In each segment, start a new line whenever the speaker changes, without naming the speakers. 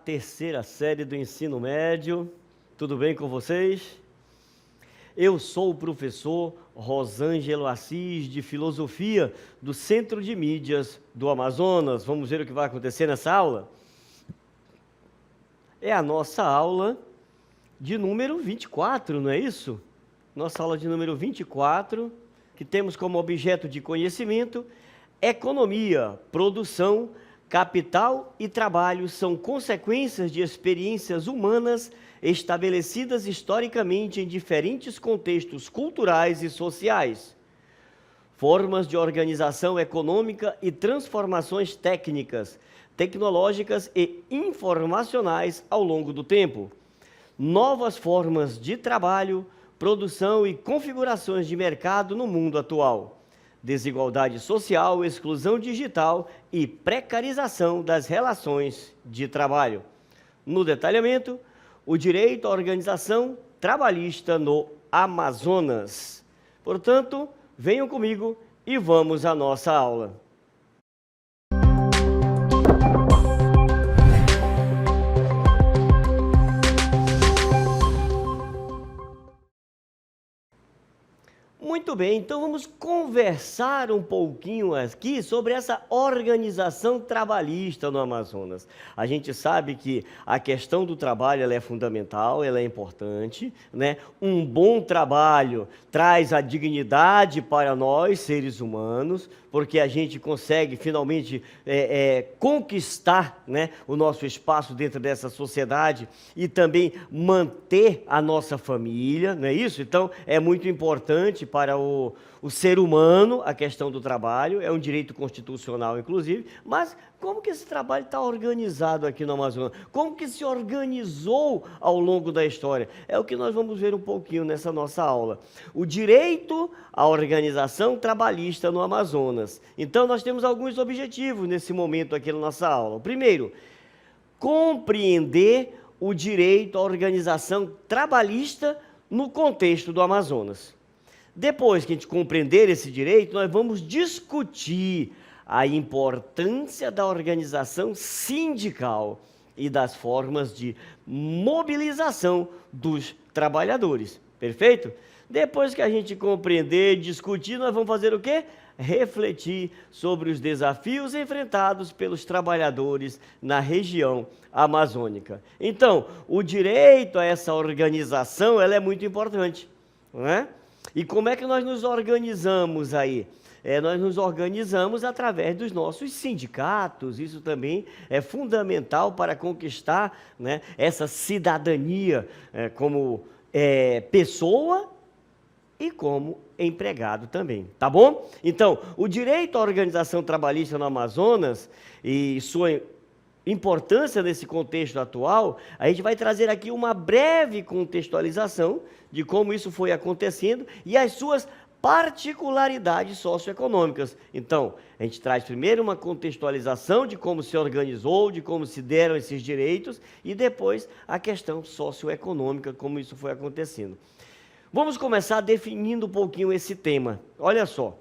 terceira série do ensino médio. Tudo bem com vocês? Eu sou o professor Rosângelo Assis, de Filosofia, do Centro de Mídias do Amazonas. Vamos ver o que vai acontecer nessa aula? É a nossa aula de número 24, não é isso? Nossa aula de número 24, que temos como objeto de conhecimento economia, produção, capital e trabalho são consequências de experiências humanas estabelecidas historicamente em diferentes contextos culturais e sociais. Formas de organização econômica e transformações técnicas, tecnológicas e informacionais ao longo do tempo. Novas formas de trabalho, produção e configurações de mercado no mundo atual. Desigualdade social, exclusão digital e precarização das relações de trabalho. No detalhamento, o direito à organização trabalhista no Amazonas. Portanto, venham comigo e vamos à nossa aula. Muito bem, então vamos conversar um pouquinho aqui sobre essa organização trabalhista no Amazonas. A gente sabe que a questão do trabalho ela é fundamental, ela é importante, né? Um bom trabalho traz a dignidade para nós, seres humanos, porque a gente consegue finalmente conquistar, né, o nosso espaço dentro dessa sociedade e também manter a nossa família, não é isso? Então, é muito importante para o ser humano a questão do trabalho, é um direito constitucional, inclusive, mas como que esse trabalho está organizado aqui no Amazonas? Como que se organizou ao longo da história? É o que nós vamos ver um pouquinho nessa nossa aula. O direito à organização trabalhista no Amazonas. Então, nós temos alguns objetivos nesse momento aqui na nossa aula. O primeiro, compreender o direito à organização trabalhista no contexto do Amazonas. Depois que a gente compreender esse direito, nós vamos discutir a importância da organização sindical e das formas de mobilização dos trabalhadores. Perfeito? Depois que a gente compreender, discutir, nós vamos fazer o quê? Refletir sobre os desafios enfrentados pelos trabalhadores na região amazônica. Então, o direito a essa organização, ela é muito importante, não é? E como é que nós nos organizamos aí? Nós nos organizamos através dos nossos sindicatos, isso também é fundamental para conquistar, né, essa cidadania como pessoa e como empregado também, tá bom? Então, o direito à organização trabalhista no Amazonas e sua importância nesse contexto atual, a gente vai trazer aqui uma breve contextualização de como isso foi acontecendo e as suas particularidades socioeconômicas. Então, a gente traz primeiro uma contextualização de como se organizou, de como se deram esses direitos e depois a questão socioeconômica, como isso foi acontecendo. Vamos começar definindo um pouquinho esse tema. Olha só,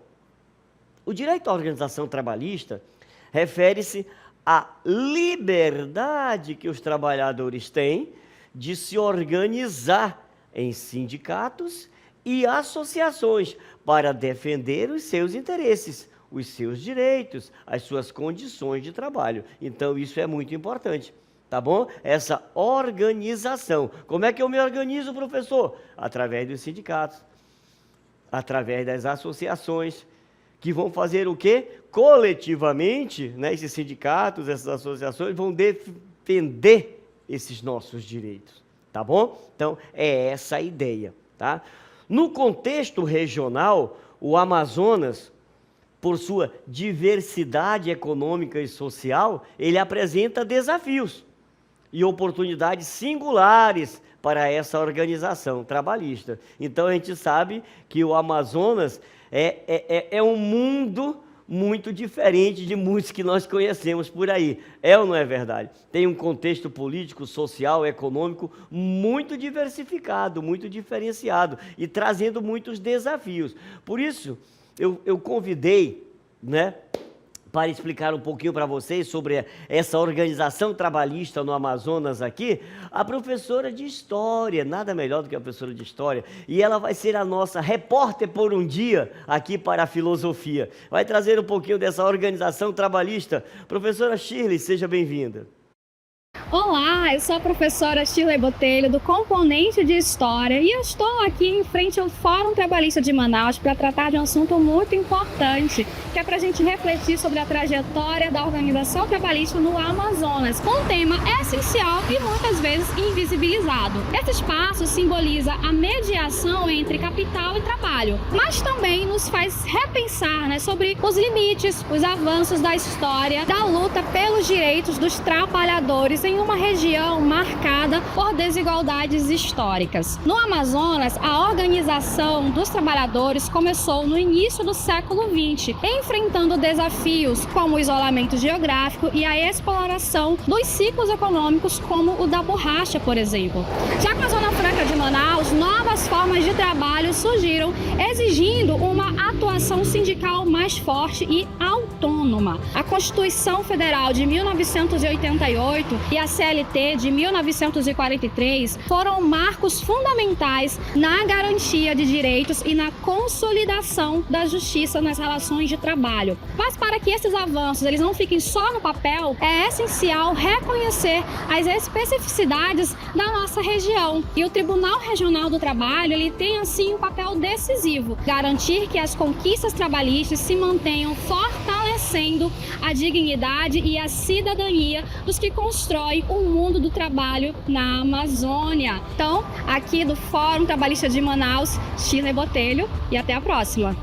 o direito à organização trabalhista refere-se à liberdade que os trabalhadores têm de se organizar em sindicatos e associações para defender os seus interesses, os seus direitos, as suas condições de trabalho. Então, isso é muito importante, tá bom? Essa organização. Como é que eu me organizo, professor? Através dos sindicatos, através das associações, que vão fazer o quê? Coletivamente, né, esses sindicatos, essas associações vão defender esses nossos direitos, tá bom? Então, é essa a ideia, tá? No contexto regional, o Amazonas, por sua diversidade econômica e social, ele apresenta desafios e oportunidades singulares para essa organização trabalhista. Então, a gente sabe que o Amazonas é um mundo muito diferente de muitos que nós conhecemos por aí. É ou não é verdade? Tem um contexto político, social, econômico muito diversificado, muito diferenciado e trazendo muitos desafios. Por isso, eu convidei, né, para explicar um pouquinho para vocês sobre essa organização trabalhista no Amazonas aqui, a professora de História, nada melhor do que a professora de História, e ela vai ser a nossa repórter por um dia aqui para a Filosofia. Vai trazer um pouquinho dessa organização trabalhista. Professora Shirley, seja bem-vinda.
Olá, eu sou a professora Shirley Botelho, do Componente de História, e eu estou aqui em frente ao Fórum Trabalhista de Manaus para tratar de um assunto muito importante, que é para a gente refletir sobre a trajetória da organização trabalhista no Amazonas, um tema essencial e muitas vezes invisibilizado. Esse espaço simboliza a mediação entre capital e trabalho, mas também nos faz repensar, sobre os limites, os avanços da história, da luta pelos direitos dos trabalhadores em uma região marcada por desigualdades históricas. No Amazonas, a organização dos trabalhadores começou no início do século XX, enfrentando desafios como o isolamento geográfico e a exploração dos ciclos econômicos, como o da borracha, por exemplo. Já com a Zona Franca de Manaus, novas formas de trabalho surgiram, exigindo uma atuação sindical mais forte e autônoma. A Constituição Federal de 1988 e a CLT de 1943 foram marcos fundamentais na garantia de direitos e na consolidação da justiça nas relações de trabalho. Mas para que esses avanços eles não fiquem só no papel, é essencial reconhecer as especificidades da nossa região. E o Tribunal Regional do Trabalho ele tem assim um papel decisivo, garantir que as conquistas trabalhistas se mantenham fortalecendo a dignidade e a cidadania dos que constroem o mundo do trabalho na Amazônia. Então, aqui do Fórum Trabalhista de Manaus, Shirley Botelho, e até a próxima.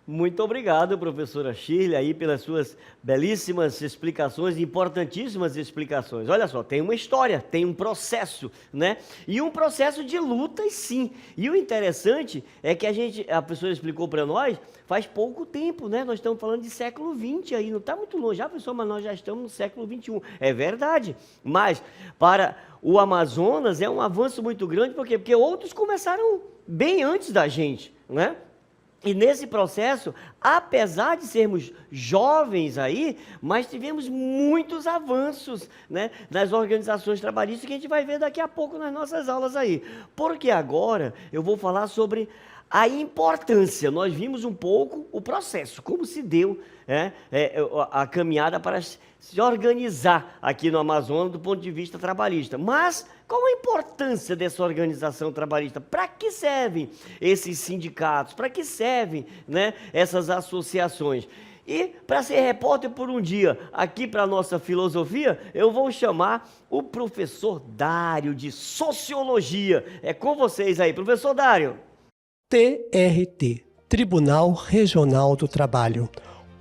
Muito obrigado, professora Shirley, aí pelas suas belíssimas explicações, importantíssimas explicações. Olha só, tem uma história, tem um processo, né? E um processo de lutas, sim. E o interessante é que a professora explicou para nós, faz pouco tempo, né? Nós estamos falando de século XX aí, não está muito longe já, professor, mas nós já estamos no século XXI. É verdade, mas para o Amazonas é um avanço muito grande, por quê? Porque outros começaram bem antes da gente, né? E nesse processo, apesar de sermos jovens aí, mas tivemos muitos avanços, né, nas organizações trabalhistas que a gente vai ver daqui a pouco nas nossas aulas aí. Porque agora eu vou falar sobre a importância. Nós vimos um pouco o processo, como se deu a caminhada para se organizar aqui no Amazonas do ponto de vista trabalhista. Mas qual a importância dessa organização trabalhista? Para que servem esses sindicatos? Para que servem, essas associações? E para ser repórter por um dia aqui para a nossa filosofia, eu vou chamar o professor Dário de Sociologia. É com vocês aí, professor Dário.
TRT, Tribunal Regional do Trabalho.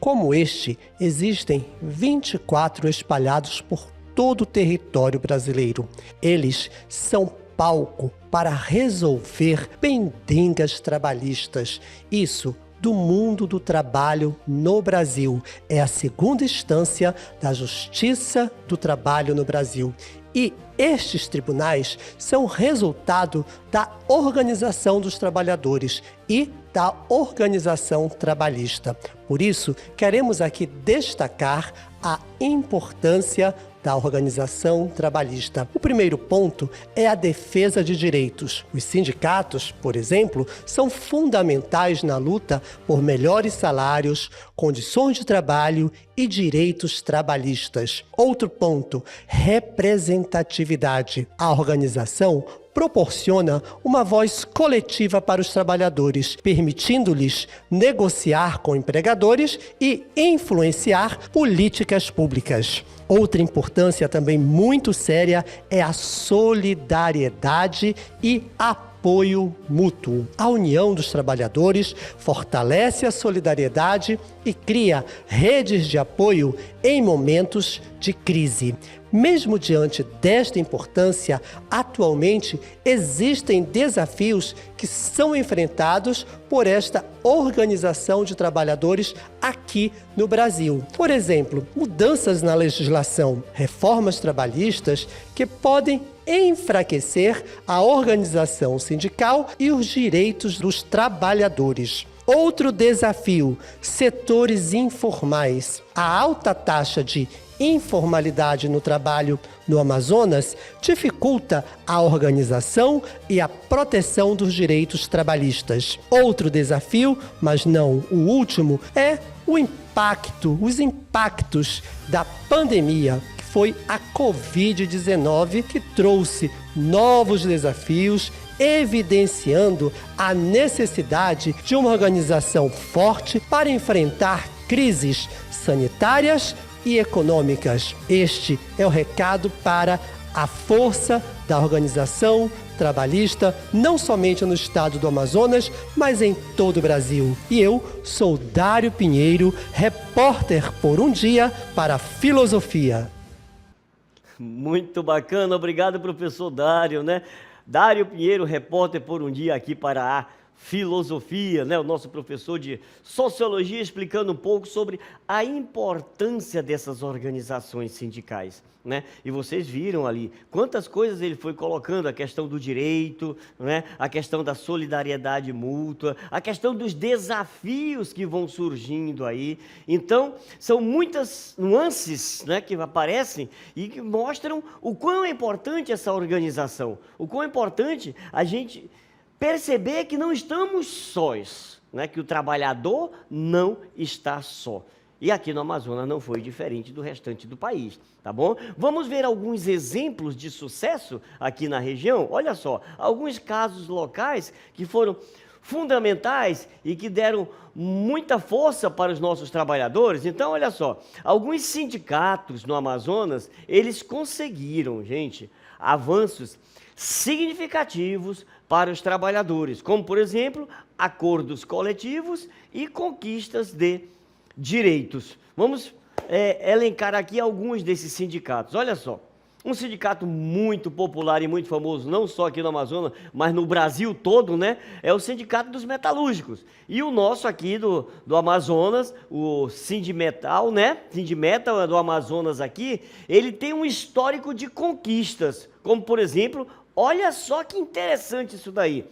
Como este, existem 24 espalhados por todo o território brasileiro. Eles são palco para resolver pendengas trabalhistas. Isso do mundo do trabalho no Brasil. É a segunda instância da Justiça do Trabalho no Brasil. E estes tribunais são resultado da organização dos trabalhadores e da organização trabalhista. Por isso, queremos aqui destacar a importância da organização trabalhista. O primeiro ponto é a defesa de direitos. Os sindicatos, por exemplo, são fundamentais na luta por melhores salários, condições de trabalho e direitos trabalhistas. Outro ponto, representatividade. A organização proporciona uma voz coletiva para os trabalhadores, permitindo-lhes negociar com empregadores e influenciar políticas públicas. Outra importância também muito séria é a solidariedade e apoio mútuo. A união dos trabalhadores fortalece a solidariedade e cria redes de apoio em momentos de crise. Mesmo diante desta importância, atualmente existem desafios que são enfrentados por esta organização de trabalhadores aqui no Brasil. Por exemplo, mudanças na legislação, reformas trabalhistas que podem enfraquecer a organização sindical e os direitos dos trabalhadores. Outro desafio: setores informais. A alta taxa de informalidade no trabalho no Amazonas dificulta a organização e a proteção dos direitos trabalhistas. Outro desafio, mas não o último, é os impactos da pandemia, que foi a Covid-19, que trouxe novos desafios, evidenciando a necessidade de uma organização forte para enfrentar crises sanitárias e econômicas. Este é o recado para a força da organização trabalhista, não somente no estado do Amazonas, mas em todo o Brasil. E eu sou Dário Pinheiro, repórter por um dia para a Filosofia.
Muito bacana, obrigado, professor Dário, né? Dário Pinheiro, repórter por um dia aqui para a Filosofia, né? O nosso professor de Sociologia, explicando um pouco sobre a importância dessas organizações sindicais, né? E vocês viram ali quantas coisas ele foi colocando: a questão do direito, né? A questão da solidariedade mútua, a questão dos desafios que vão surgindo aí. Então, são muitas nuances, né, que aparecem e que mostram o quão é importante essa organização, o quão é importante a gente perceber que não estamos sós, né? Que o trabalhador não está só. E aqui no Amazonas não foi diferente do restante do país, tá bom? Vamos ver alguns exemplos de sucesso aqui na região. Olha só, alguns casos locais que foram fundamentais e que deram muita força para os nossos trabalhadores. Então, olha só, alguns sindicatos no Amazonas, eles conseguiram, gente, avanços significativos para os trabalhadores, como, por exemplo, acordos coletivos e conquistas de direitos. Vamos elencar aqui alguns desses sindicatos. Olha só, um sindicato muito popular e muito famoso, não só aqui no Amazonas, mas no Brasil todo, né? É o Sindicato dos Metalúrgicos. E o nosso aqui do Amazonas, o Sindimetal, né? Sindimetal do Amazonas aqui, ele tem um histórico de conquistas, como, por exemplo, olha só que interessante isso daí: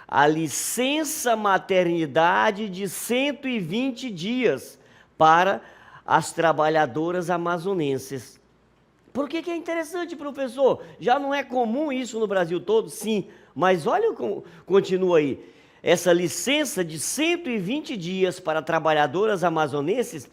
a licença maternidade de 120 dias para as trabalhadoras amazonenses. Por que é interessante, professor? Já não é comum isso no Brasil todo? Sim, mas olha como continua aí. Essa licença de 120 dias para trabalhadoras amazonenses,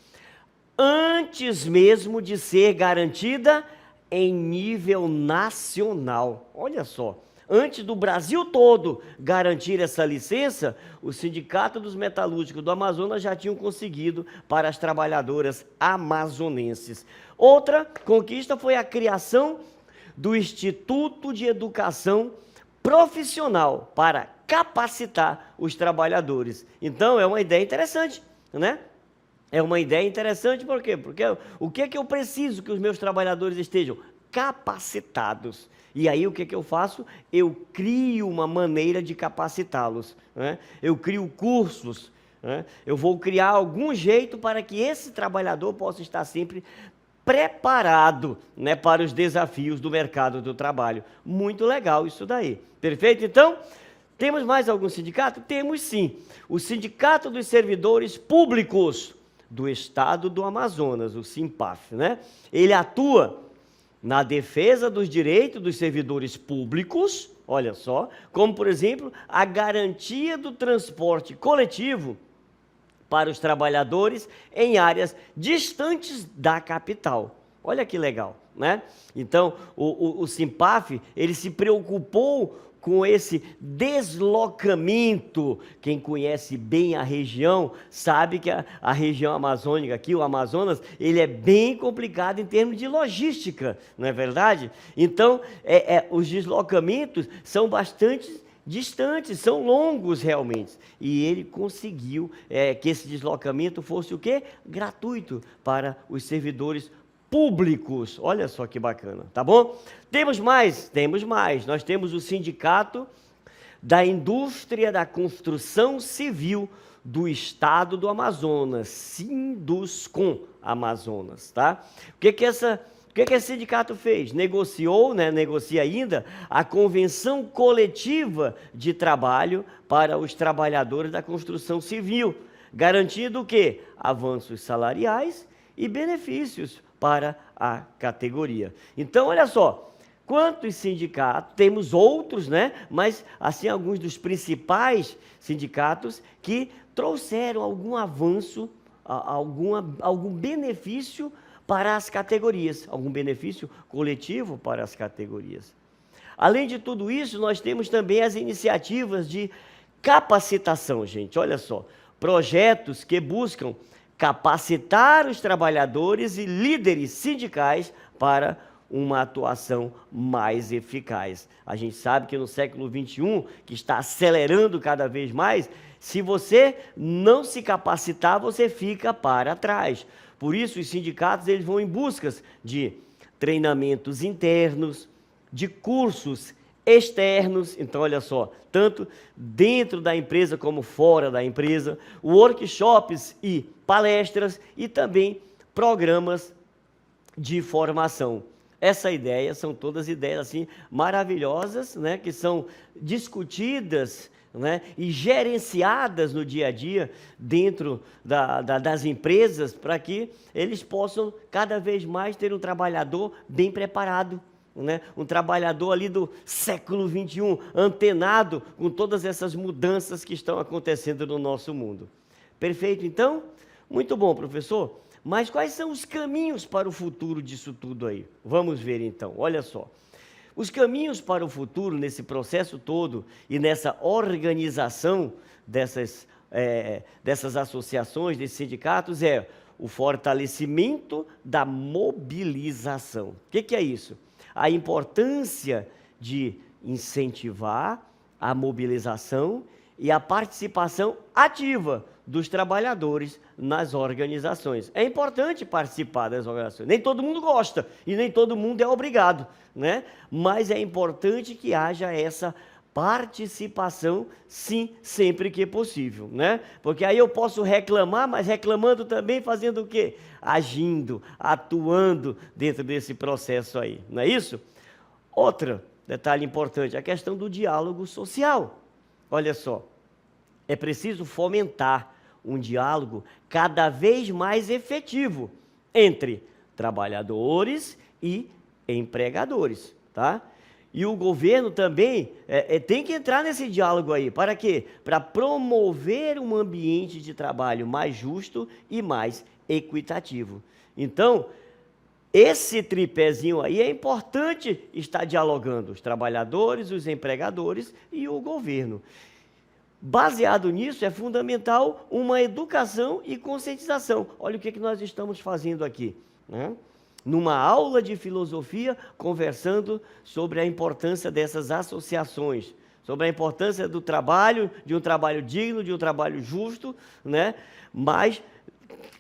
antes mesmo de ser garantida em nível nacional. Olha só, antes do Brasil todo garantir essa licença, o Sindicato dos Metalúrgicos do Amazonas já tinham conseguido para as trabalhadoras amazonenses. Outra conquista foi a criação do Instituto de Educação Profissional para capacitar os trabalhadores. Então, é uma ideia interessante, né? É uma ideia interessante, por quê? Porque o que é que eu preciso que os meus trabalhadores estejam capacitados? E aí o que é que eu faço? Eu crio uma maneira de capacitá-los, né? Eu crio cursos, né? Eu vou criar algum jeito para que esse trabalhador possa estar sempre preparado, né, para os desafios do mercado do trabalho. Muito legal isso daí. Perfeito? Então, temos mais algum sindicato? Temos sim. O Sindicato dos Servidores Públicos do Estado do Amazonas, o SINPAF, né? Ele atua na defesa dos direitos dos servidores públicos, olha só, como, por exemplo, a garantia do transporte coletivo para os trabalhadores em áreas distantes da capital. Olha que legal, né? Então, o SINPAF, ele se preocupou com esse deslocamento. Quem conhece bem a região sabe que a região amazônica aqui, o Amazonas, ele é bem complicado em termos de logística, não é verdade? Então, os deslocamentos são bastante distantes, são longos realmente. E ele conseguiu que esse deslocamento fosse o quê? Gratuito para os servidores públicos. Olha só que bacana, tá bom? Temos mais? Temos mais. Nós temos o Sindicato da Indústria da Construção Civil do Estado do Amazonas, Sinduscom Amazonas, tá? O que que esse sindicato fez? Negociou, negocia ainda, a convenção coletiva de trabalho para os trabalhadores da construção civil, garantindo o quê? Avanços salariais e benefícios para a categoria. Então, olha só, quantos sindicatos, temos outros, mas assim, alguns dos principais sindicatos que trouxeram algum avanço, algum benefício para as categorias, algum benefício coletivo para as categorias. Além de tudo isso, nós temos também as iniciativas de capacitação, gente, olha só, projetos que buscam capacitar os trabalhadores e líderes sindicais para uma atuação mais eficaz. A gente sabe que no século XXI, que está acelerando cada vez mais, se você não se capacitar, você fica para trás. Por isso, os sindicatos eles vão em busca de treinamentos internos, de cursos externos, então olha só, tanto dentro da empresa como fora da empresa, workshops e palestras e também programas de formação. Essa ideia, são todas ideias assim maravilhosas, que são discutidas, e gerenciadas no dia a dia dentro das empresas para que eles possam cada vez mais ter um trabalhador bem preparado, um trabalhador ali do século XXI, antenado com todas essas mudanças que estão acontecendo no nosso mundo. Perfeito, então? Muito bom, professor. Mas quais são os caminhos para o futuro disso tudo aí? Vamos ver então, olha só. Os caminhos para o futuro nesse processo todo e nessa organização dessas associações, desses sindicatos, é o fortalecimento da mobilização. O que é isso? A importância de incentivar a mobilização e a participação ativa dos trabalhadores nas organizações. É importante participar das organizações. Nem todo mundo gosta e nem todo mundo é obrigado, mas é importante que haja essa participação, sim, sempre que possível, Porque aí eu posso reclamar, mas reclamando também fazendo o quê? Agindo, atuando dentro desse processo aí, não é isso? Outro detalhe importante, a questão do diálogo social. Olha só, é preciso fomentar um diálogo cada vez mais efetivo entre trabalhadores e empregadores, tá? E o governo também tem que entrar nesse diálogo aí. Para quê? Para promover um ambiente de trabalho mais justo e mais equitativo. Então, esse tripézinho aí é importante estar dialogando, os trabalhadores, os empregadores e o governo. Baseado nisso, é fundamental uma educação e conscientização. Olha o que nós estamos fazendo aqui, numa aula de filosofia, conversando sobre a importância dessas associações, sobre a importância do trabalho, de um trabalho digno, de um trabalho justo, mas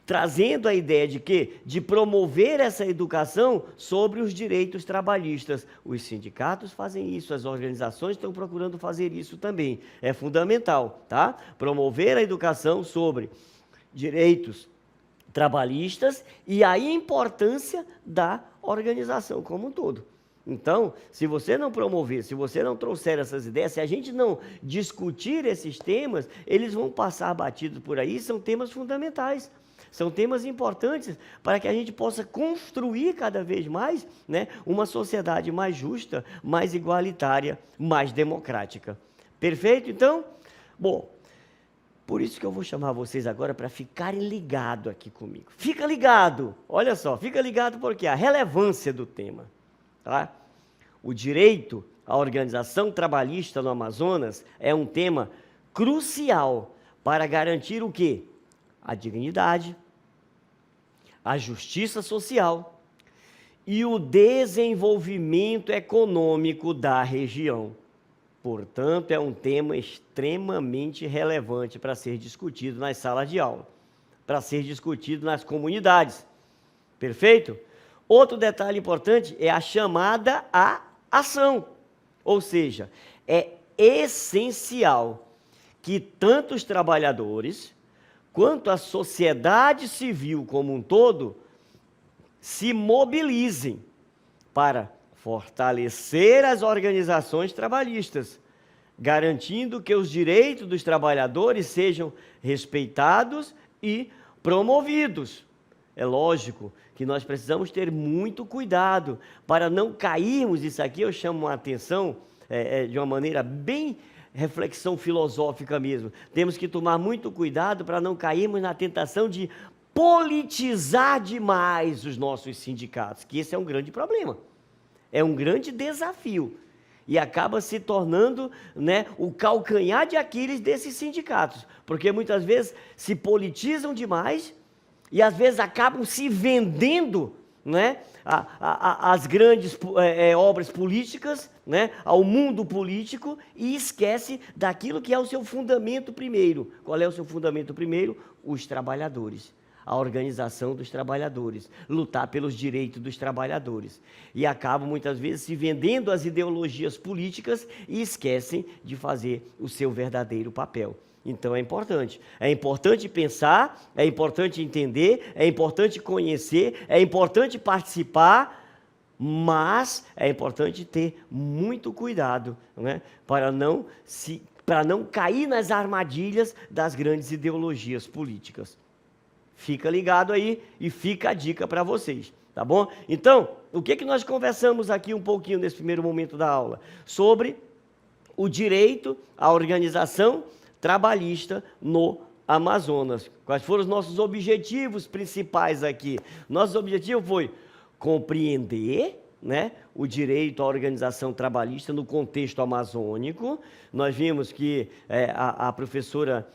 trazendo a ideia de quê? De promover essa educação sobre os direitos trabalhistas. Os sindicatos fazem isso, as organizações estão procurando fazer isso também. É fundamental, tá? Promover a educação sobre direitos trabalhistas e a importância da organização como um todo. Então, se você não promover, se você não trouxer essas ideias, se a gente não discutir esses temas, eles vão passar batidos por aí, são temas fundamentais. São temas importantes para que a gente possa construir cada vez mais uma sociedade mais justa, mais igualitária, mais democrática. Perfeito, então? Bom, por isso que eu vou chamar vocês agora para ficarem ligados aqui comigo. Fica ligado, olha só, fica ligado porque a relevância do tema. Tá? O direito à organização trabalhista no Amazonas é um tema crucial para garantir o quê? A dignidade, a justiça social e o desenvolvimento econômico da região. Portanto, é um tema extremamente relevante para ser discutido nas salas de aula, para ser discutido nas comunidades. Perfeito? Outro detalhe importante é a chamada à ação, ou seja, é essencial que tanto os trabalhadores quanto a sociedade civil como um todo se mobilizem para fortalecer as organizações trabalhistas, garantindo que os direitos dos trabalhadores sejam respeitados e promovidos. É lógico que nós precisamos ter muito cuidado para não cairmos, isso aqui eu chamo a atenção de uma maneira bem reflexão filosófica mesmo. Temos que tomar muito cuidado para não cairmos na tentação de politizar demais os nossos sindicatos, que esse é um grande problema, é um grande desafio e acaba se tornando, né, o calcanhar de Aquiles desses sindicatos, porque muitas vezes se politizam demais e às vezes acabam se vendendo, né, as grandes obras políticas, né, ao mundo político, e esquece daquilo que é o seu fundamento primeiro. Qual é o seu fundamento primeiro? Os trabalhadores, a organização dos trabalhadores, lutar pelos direitos dos trabalhadores. E acabam muitas vezes se vendendo às ideologias políticas e esquecem de fazer o seu verdadeiro papel. Então é importante pensar, é importante entender, é importante conhecer, é importante participar, mas é importante ter muito cuidado, né, para não cair nas armadilhas das grandes ideologias políticas. Fica ligado aí e fica a dica para vocês, tá bom? Então, o que nós conversamos aqui um pouquinho nesse primeiro momento da aula? Sobre o direito à organização trabalhista no Amazonas. Quais foram os nossos objetivos principais aqui? Nosso objetivo foi compreender, né, o direito à organização trabalhista no contexto amazônico. Nós vimos que a professora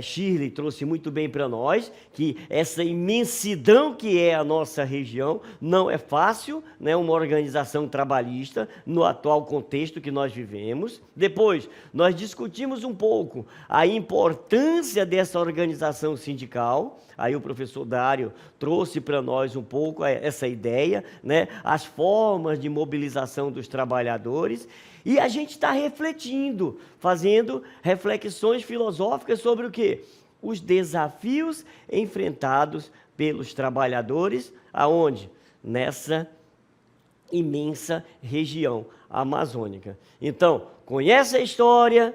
Shirley trouxe muito bem para nós que essa imensidão que é a nossa região não é fácil, né, uma organização trabalhista no atual contexto que nós vivemos. Depois, nós discutimos um pouco a importância dessa organização sindical. Aí o professor Dário trouxe para nós um pouco essa ideia, né, as formas de mobilização dos trabalhadores. E a gente está refletindo, fazendo reflexões filosóficas sobre o quê? Os desafios enfrentados pelos trabalhadores, aonde? Nessa imensa região amazônica. Então, conhece a história,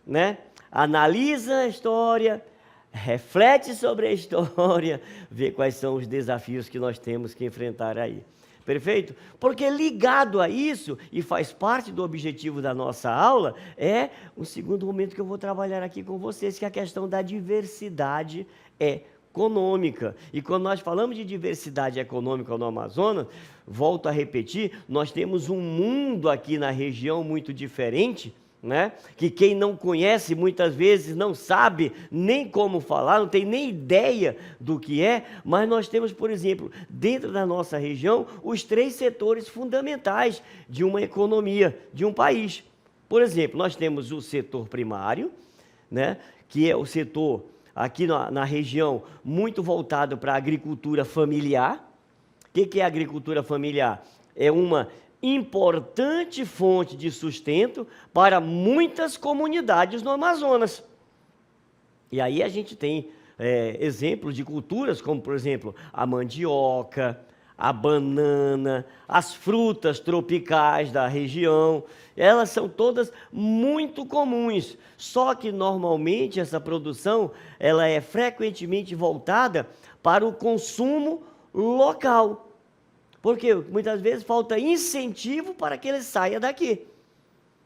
né? Analisa a história, reflete sobre a história, vê quais são os desafios que nós temos que enfrentar aí. Perfeito? Porque ligado a isso, e faz parte do objetivo da nossa aula, é o segundo momento que eu vou trabalhar aqui com vocês, que é a questão da diversidade econômica. E quando nós falamos de diversidade econômica no Amazonas, volto a repetir, nós temos um mundo aqui na região muito diferente, né? Que quem não conhece muitas vezes não sabe nem como falar, não tem nem ideia do que é, mas nós temos, por exemplo, dentro da nossa região, os 3 setores fundamentais de uma economia, de um país. Por exemplo, nós temos o setor primário, né? Que é o setor aqui na região muito voltado para a agricultura familiar. O que é a agricultura familiar? É uma importante fonte de sustento para muitas comunidades no Amazonas. E aí a gente tem exemplos de culturas como, por exemplo, a mandioca, a banana, as frutas tropicais da região. Elas são todas muito comuns, só que normalmente essa produção ela é frequentemente voltada para o consumo local. Porque muitas vezes falta incentivo para que ele saia daqui.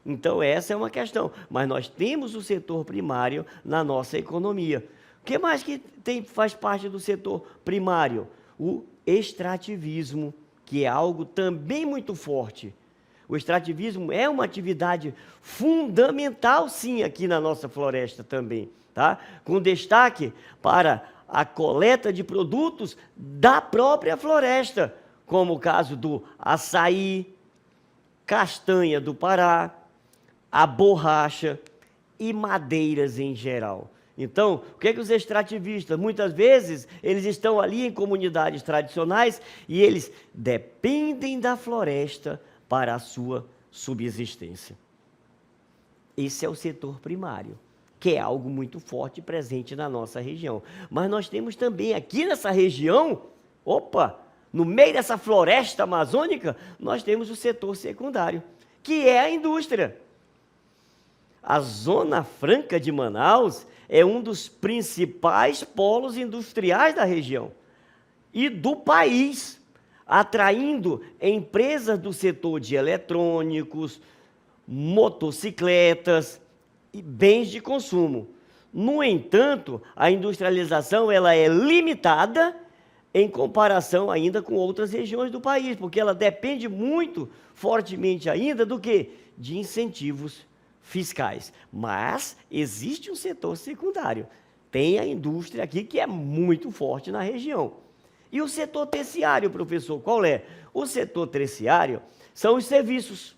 Então essa é uma questão. Mas nós temos o setor primário na nossa economia. O que mais que faz parte do setor primário? O extrativismo, que é algo também muito forte. O extrativismo é uma atividade fundamental, sim, aqui na nossa floresta também, tá? Com destaque para a coleta de produtos da própria floresta, como o caso do açaí, castanha do Pará, a borracha e madeiras em geral. Então, o que os extrativistas, muitas vezes, eles estão ali em comunidades tradicionais e eles dependem da floresta para a sua subsistência. Esse é o setor primário, que é algo muito forte e presente na nossa região. Mas nós temos também aqui nessa região, no meio dessa floresta amazônica, nós temos o setor secundário, que é a indústria. A Zona Franca de Manaus é um dos principais polos industriais da região e do país, atraindo empresas do setor de eletrônicos, motocicletas e bens de consumo. No entanto, a industrialização ela é limitada em comparação ainda com outras regiões do país, porque ela depende muito fortemente ainda do quê? De incentivos fiscais. Mas existe um setor secundário. Tem a indústria aqui que é muito forte na região. E o setor terciário, professor, qual é? O setor terciário são os serviços.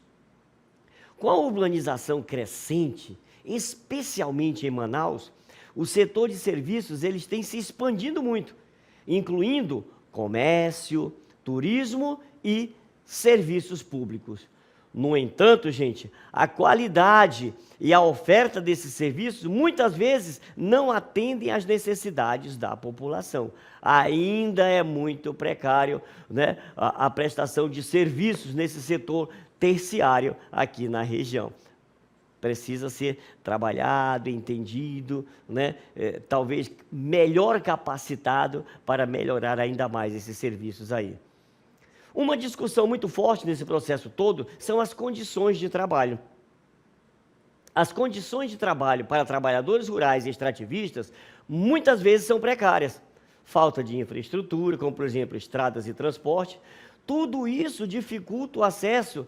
Com a urbanização crescente, especialmente em Manaus, o setor de serviços eles têm se expandindo muito, incluindo comércio, turismo e serviços públicos. No entanto, gente, a qualidade e a oferta desses serviços muitas vezes não atendem às necessidades da população. Ainda é muito precário, né, a prestação de serviços nesse setor terciário aqui na região. Precisa ser trabalhado, entendido, né? Talvez melhor capacitado para melhorar ainda mais esses serviços aí. Uma discussão muito forte nesse processo todo são as condições de trabalho. As condições de trabalho para trabalhadores rurais e extrativistas muitas vezes são precárias. Falta de infraestrutura, como por exemplo estradas e transporte, tudo isso dificulta o acesso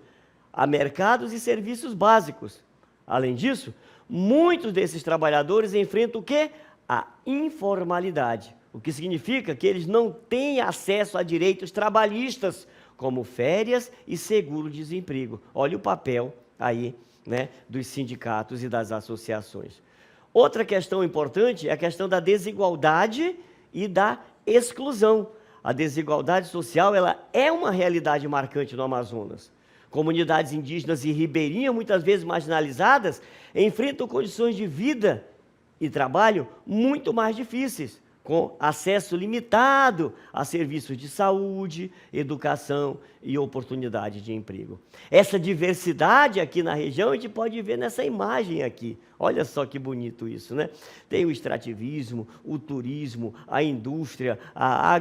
a mercados e serviços básicos. Além disso, muitos desses trabalhadores enfrentam o quê? A informalidade, o que significa que eles não têm acesso a direitos trabalhistas, como férias e seguro-desemprego. Olha o papel aí, né, dos sindicatos e das associações. Outra questão importante é a questão da desigualdade e da exclusão. A desigualdade social ela é uma realidade marcante no Amazonas. Comunidades indígenas e ribeirinhas, muitas vezes marginalizadas, enfrentam condições de vida e trabalho muito mais difíceis, com acesso limitado a serviços de saúde, educação e oportunidade de emprego. Essa diversidade aqui na região a gente pode ver nessa imagem aqui. Olha só que bonito isso, né? Tem o extrativismo, o turismo, a indústria, a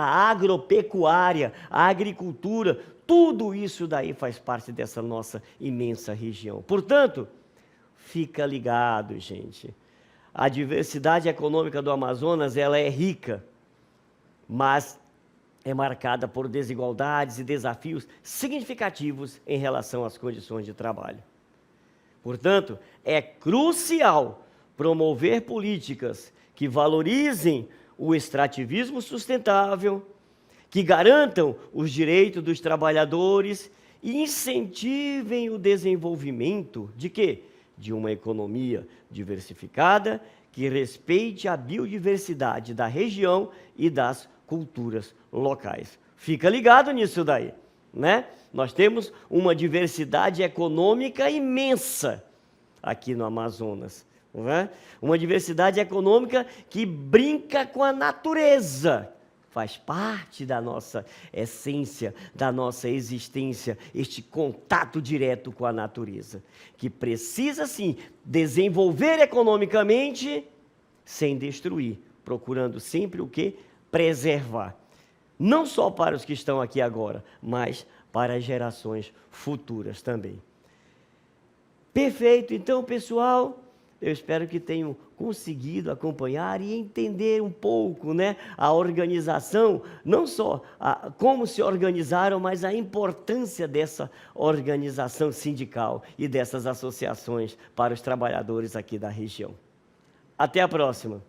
agropecuária, a agricultura, tudo isso daí faz parte dessa nossa imensa região. Portanto, fica ligado, gente. A diversidade econômica do Amazonas, ela é rica, mas é marcada por desigualdades e desafios significativos em relação às condições de trabalho. Portanto, é crucial promover políticas que valorizem o extrativismo sustentável, que garantam os direitos dos trabalhadores e incentivem o desenvolvimento de quê? De uma economia diversificada que respeite a biodiversidade da região e das culturas locais. Fica ligado nisso daí, né? Nós temos uma diversidade econômica imensa aqui no Amazonas, não é? Uma diversidade econômica que brinca com a natureza. Faz parte da nossa essência, da nossa existência, este contato direto com a natureza, que precisa, sim, desenvolver economicamente, sem destruir, procurando sempre o quê? Preservar. Não só para os que estão aqui agora, mas para as gerações futuras também. Perfeito, então, pessoal, eu espero que tenham conseguido acompanhar e entender um pouco, né, a organização, não só como se organizaram, mas a importância dessa organização sindical e dessas associações para os trabalhadores aqui da região. Até a próxima!